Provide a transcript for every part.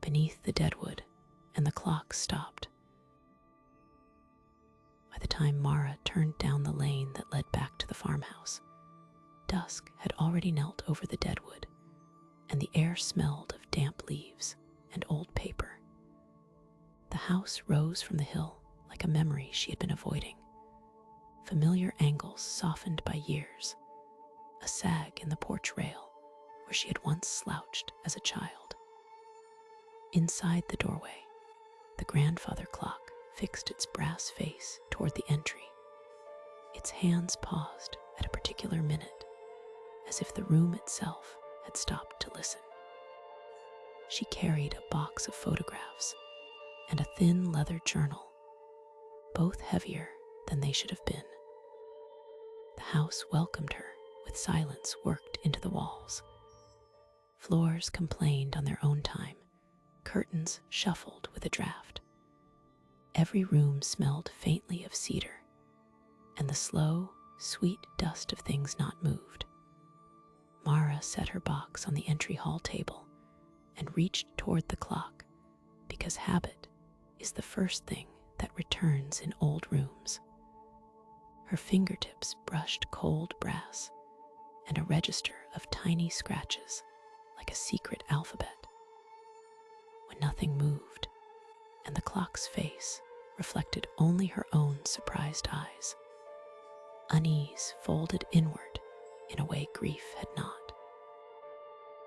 beneath the Deadwood, and the clock stopped. By the time Mara turned down the lane that led back to the farmhouse, dusk had already knelt over the Deadwood, and the air smelled of damp leaves and old paper. The house rose from the hill like a memory she had been avoiding, familiar angles softened by years, a sag in the porch rail where she had once slouched as a child. Inside the doorway, the grandfather clock fixed its brass face toward the entry. Its hands paused at a particular minute, as if the room itself had stopped to listen. She carried a box of photographs and a thin leather journal, both heavier than they should have been. The house welcomed her with silence worked into the walls. Floors complained on their own time, curtains shuffled with a draft. Every room smelled faintly of cedar, and the slow, sweet dust of things not moved. Mara set her box on the entry hall table and reached toward the clock, because habit is the first thing that returns in old rooms. Her fingertips brushed cold brass and a register of tiny scratches like a secret alphabet. When nothing moved, and the clock's face reflected only her own surprised eyes, unease folded inward in a way grief had not.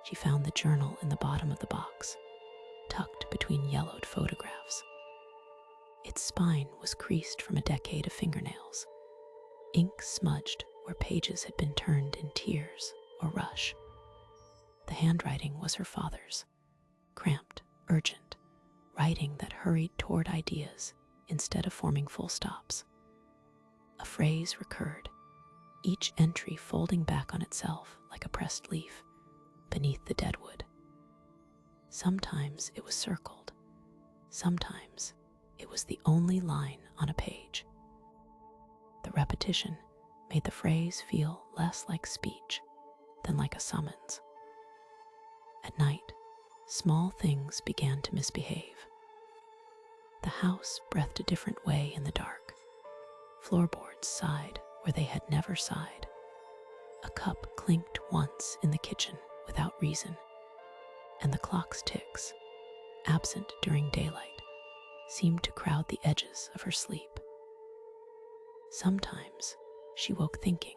She found the journal in the bottom of the box, tucked between yellowed photographs. Its spine was creased from a decade of fingernails, ink smudged where pages had been turned in tears or rush. The handwriting was her father's, cramped, urgent, writing that hurried toward ideas instead of forming full stops. A phrase recurred, each entry folding back on itself like a pressed leaf beneath the Deadwood. Sometimes it was circled, sometimes it was the only line on a page. The repetition made the phrase feel less like speech than like a summons. At night, small things began to misbehave. The house breathed a different way in the dark. Floorboards sighed where they had never sighed. A cup clinked once in the kitchen without reason, and the clock's ticks, absent during daylight, seemed to crowd the edges of her sleep. Sometimes she woke thinking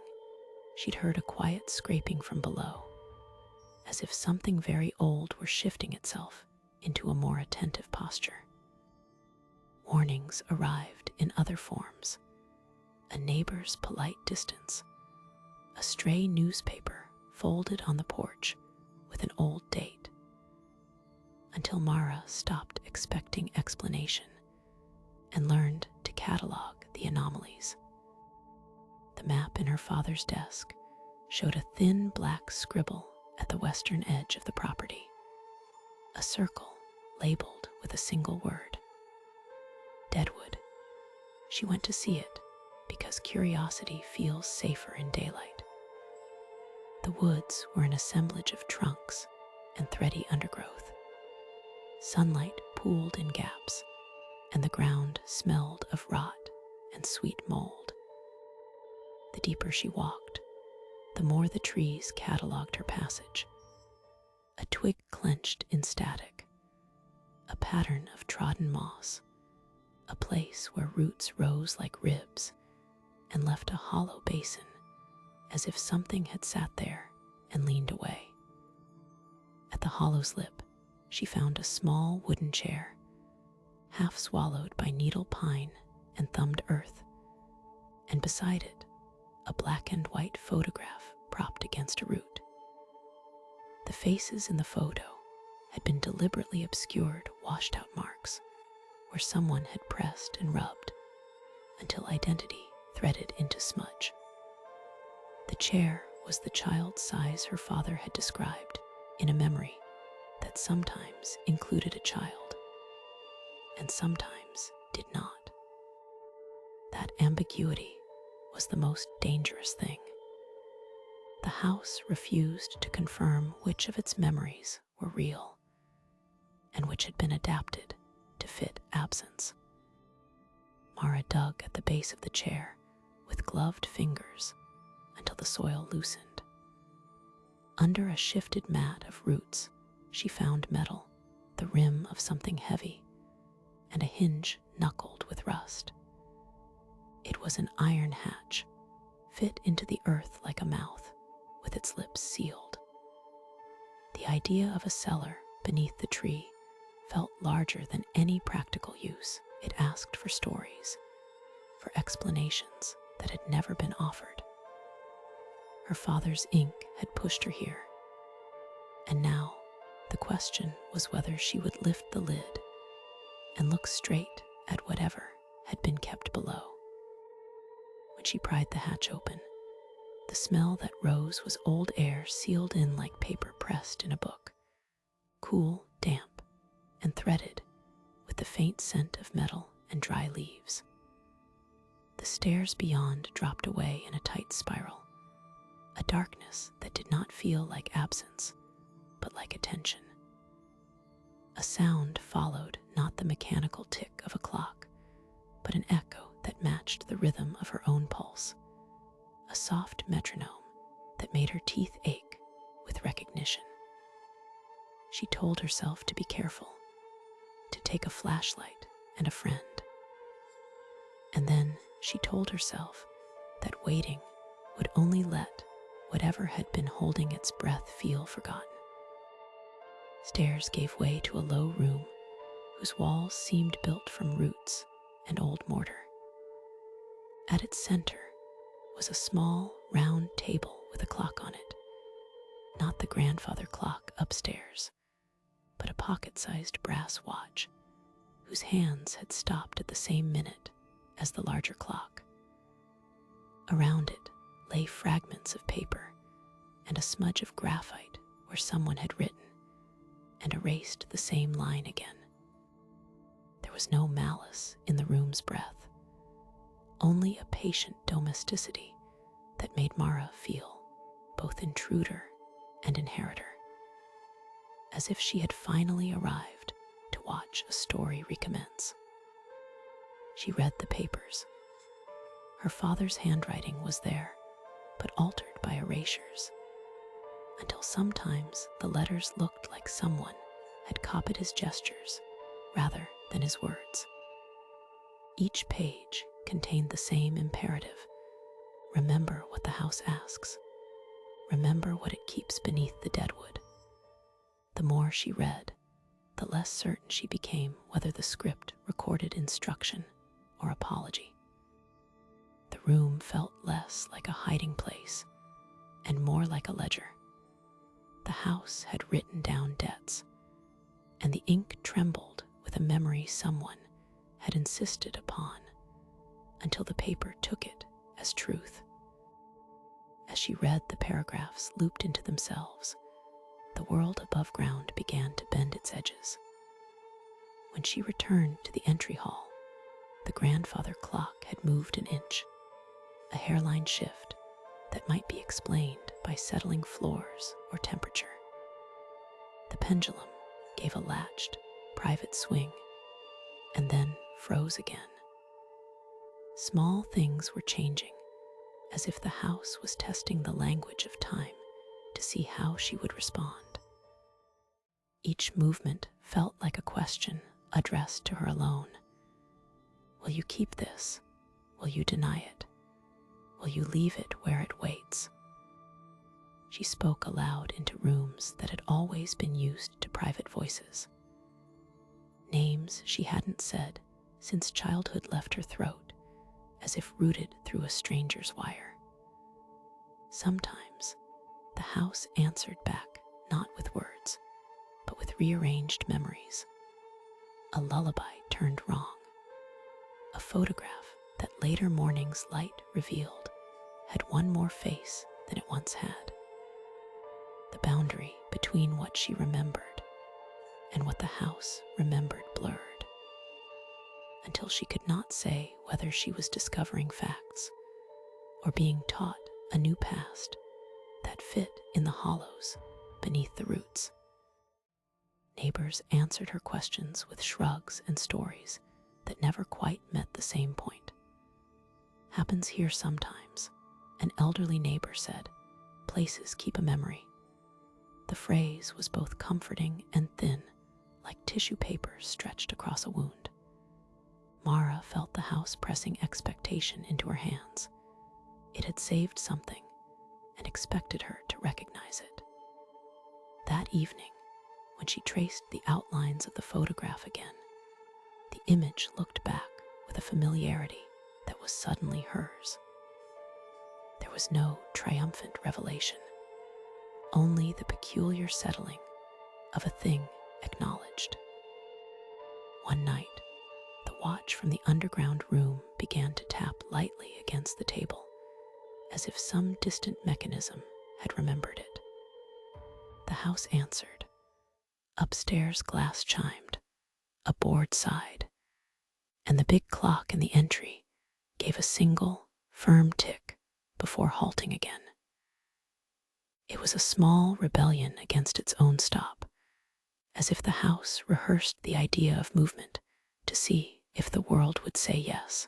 she'd heard a quiet scraping from below, as if something very old were shifting itself into a more attentive posture. Warnings arrived in other forms: a neighbor's polite distance, a stray newspaper folded on the porch with an old date, until Mara stopped expecting explanation and learned to catalog the anomalies. The map in her father's desk showed a thin black scribble at the western edge of the property, a circle labeled with a single word: Deadwood. She went to see it because curiosity feels safer in daylight. The woods were an assemblage of trunks and thready undergrowth. Sunlight pooled in gaps, and the ground smelled of rot and sweet mold. The deeper she walked, the more the trees cataloged her passage. A twig clenched in static, a pattern of trodden moss, a place where roots rose like ribs and left a hollow basin, as if something had sat there and leaned away. At the hollow's lip, she found a small wooden chair, half swallowed by needle pine and thumbed earth, and beside it, a black and white photograph propped against a root. The faces in the photo had been deliberately obscured washed-out marks where someone had pressed and rubbed until identity threaded into smudge. The chair was the child's size her father had described in a memory that sometimes included a child and sometimes did not. That ambiguity was the most dangerous thing. The house refused to confirm which of its memories were real, and which had been adapted to fit absence. Mara dug at the base of the chair with gloved fingers until the soil loosened. Under a shifted mat of roots, she found metal, the rim of something heavy, and a hinge knuckled with rust. It was an iron hatch, fit into the earth like a mouth, with its lips sealed. The idea of a cellar beneath the tree felt larger than any practical use. It asked for stories, for explanations that had never been offered. Her father's ink had pushed her here, and now the question was whether she would lift the lid and look straight at whatever had been kept below. When she pried the hatch open, the smell that rose was old air sealed in like paper pressed in a book, cool, damp, and threaded with the faint scent of metal and dry leaves. The stairs beyond dropped away in a tight spiral, a darkness that did not feel like absence, but like attention. A sound followed, not the mechanical tick of a clock, but an echo that matched the rhythm of her own pulse, a soft metronome that made her teeth ache with recognition. She told herself to be careful, to take a flashlight and a friend. And then she told herself that waiting would only let whatever had been holding its breath feel forgotten. Stairs gave way to a low room whose walls seemed built from roots and old mortar. At its center was a small, round table with a clock on it, not the grandfather clock upstairs, but a pocket-sized brass watch whose hands had stopped at the same minute as the larger clock. Around it lay fragments of paper and a smudge of graphite where someone had written and erased the same line again. There was no malice in the room's breath, only a patient domesticity that made Mara feel both intruder and inheritor, as if she had finally arrived to watch a story recommence. She read the papers. Her father's handwriting was there, but altered by erasures, until sometimes the letters looked like someone had copied his gestures rather than his words. Each page contained the same imperative: remember what the house asks. Remember what it keeps beneath the deadwood. The more she read, the less certain she became whether the script recorded instruction or apology. The room felt less like a hiding place and more like a ledger. The house had written down debts, and the ink trembled with a memory someone had insisted upon until the paper took it as truth. As she read, the paragraphs looped into themselves. The world above ground began to bend its edges. When she returned to the entry hall, the grandfather clock had moved an inch, a hairline shift that might be explained by settling floors or temperature. The pendulum gave a latched, private swing and then froze again. Small things were changing, as if the house was testing the language of time to see how she would respond. Each movement felt like a question addressed to her alone. Will you keep this? Will you deny it? Will you leave it where it waits? She spoke aloud into rooms that had always been used to private voices. Names she hadn't said since childhood left her throat, as if rooted through a stranger's wire. Sometimes the house answered back, not with words, but with rearranged memories. A lullaby turned wrong. A photograph that later morning's light revealed had one more face than it once had. The boundary between what she remembered and what the house remembered blurred, until she could not say whether she was discovering facts or being taught a new past that fit in the hollows beneath the roots. Neighbors answered her questions with shrugs and stories that never quite met the same point. "Happens here sometimes," an elderly neighbor said. "Places keep a memory." The phrase was both comforting and thin, like tissue paper stretched across a wound. Mara felt the house pressing expectation into her hands. It had saved something and expected her to recognize it. That evening, when she traced the outlines of the photograph again, the image looked back with a familiarity that was suddenly hers. There was no triumphant revelation, only the peculiar settling of a thing acknowledged. One night, the watch from the underground room began to tap lightly against the table, as if some distant mechanism had remembered it. The house answered. Upstairs glass chimed, a board sighed, and the big clock in the entry gave a single, firm tick before halting again. It was a small rebellion against its own stop, as if the house rehearsed the idea of movement to see if the world would say yes.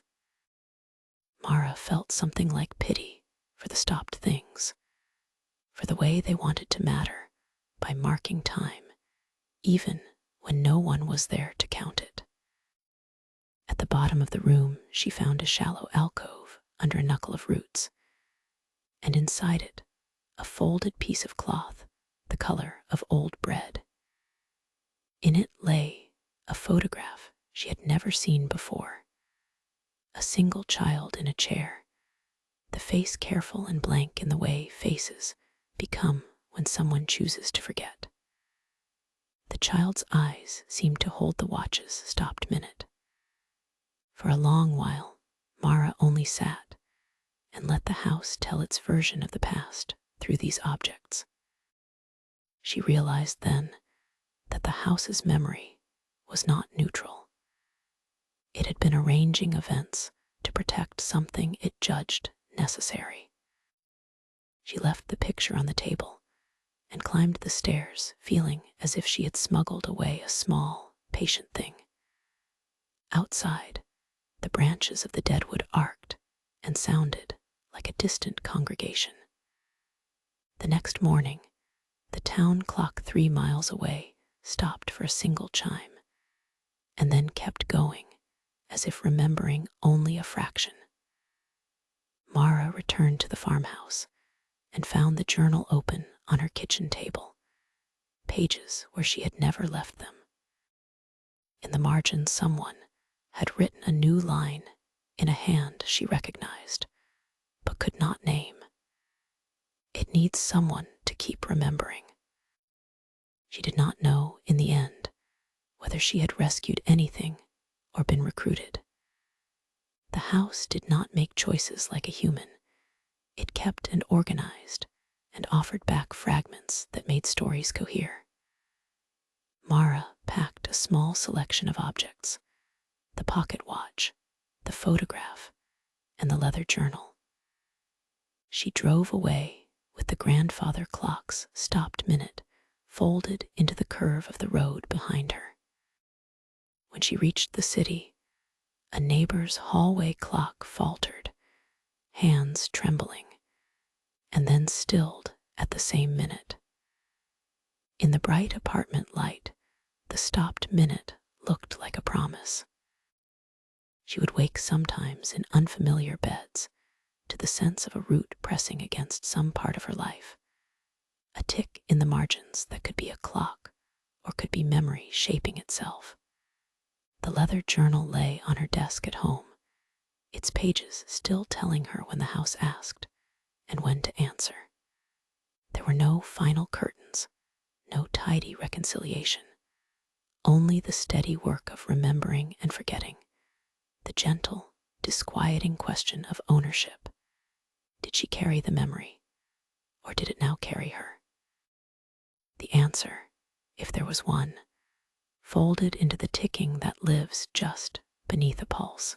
Mara felt something like pity for the stopped things, for the way they wanted to matter by marking time, even when no one was there to count it. At the bottom of the room, she found a shallow alcove under a knuckle of roots, and inside it, a folded piece of cloth the color of old bread. In it lay a photograph she had never seen before. A single child in a chair, the face careful and blank in the way faces become when someone chooses to forget. The child's eyes seemed to hold the watch's stopped minute. For a long while, Mara only sat and let the house tell its version of the past through these objects. She realized then that the house's memory was not neutral. It had been arranging events to protect something it judged necessary. She left the picture on the table and climbed the stairs, feeling as if she had smuggled away a small, patient thing. Outside, the branches of the Deadwood arced and sounded like a distant congregation. The next morning, the town clock 3 miles away stopped for a single chime, and then kept going, as if remembering only a fraction. Mara returned to the farmhouse and found the journal open on her kitchen table, pages where she had never left them. In the margin, someone had written a new line in a hand she recognized, but could not name. It needs someone to keep remembering. She did not know, in the end, whether she had rescued anything or been recruited. The house did not make choices like a human. It kept and organized and offered back fragments that made stories cohere. Mara packed a small selection of objects: the pocket watch, the photograph, and the leather journal. She drove away with the grandfather clock's stopped minute folded into the curve of the road behind her. When she reached the city, a neighbor's hallway clock faltered, hands trembling, and then stilled at the same minute. In the bright apartment light, the stopped minute looked like a promise. She would wake sometimes in unfamiliar beds to the sense of a root pressing against some part of her life, a tick in the margins that could be a clock or could be memory shaping itself. The leather journal lay on her desk at home, its pages still telling her when the house asked and when to answer. There were no final curtains, no tidy reconciliation, only the steady work of remembering and forgetting, the gentle, disquieting question of ownership. Did she carry the memory, or did it now carry her? The answer, if there was one, folded into the ticking that lives just beneath a pulse.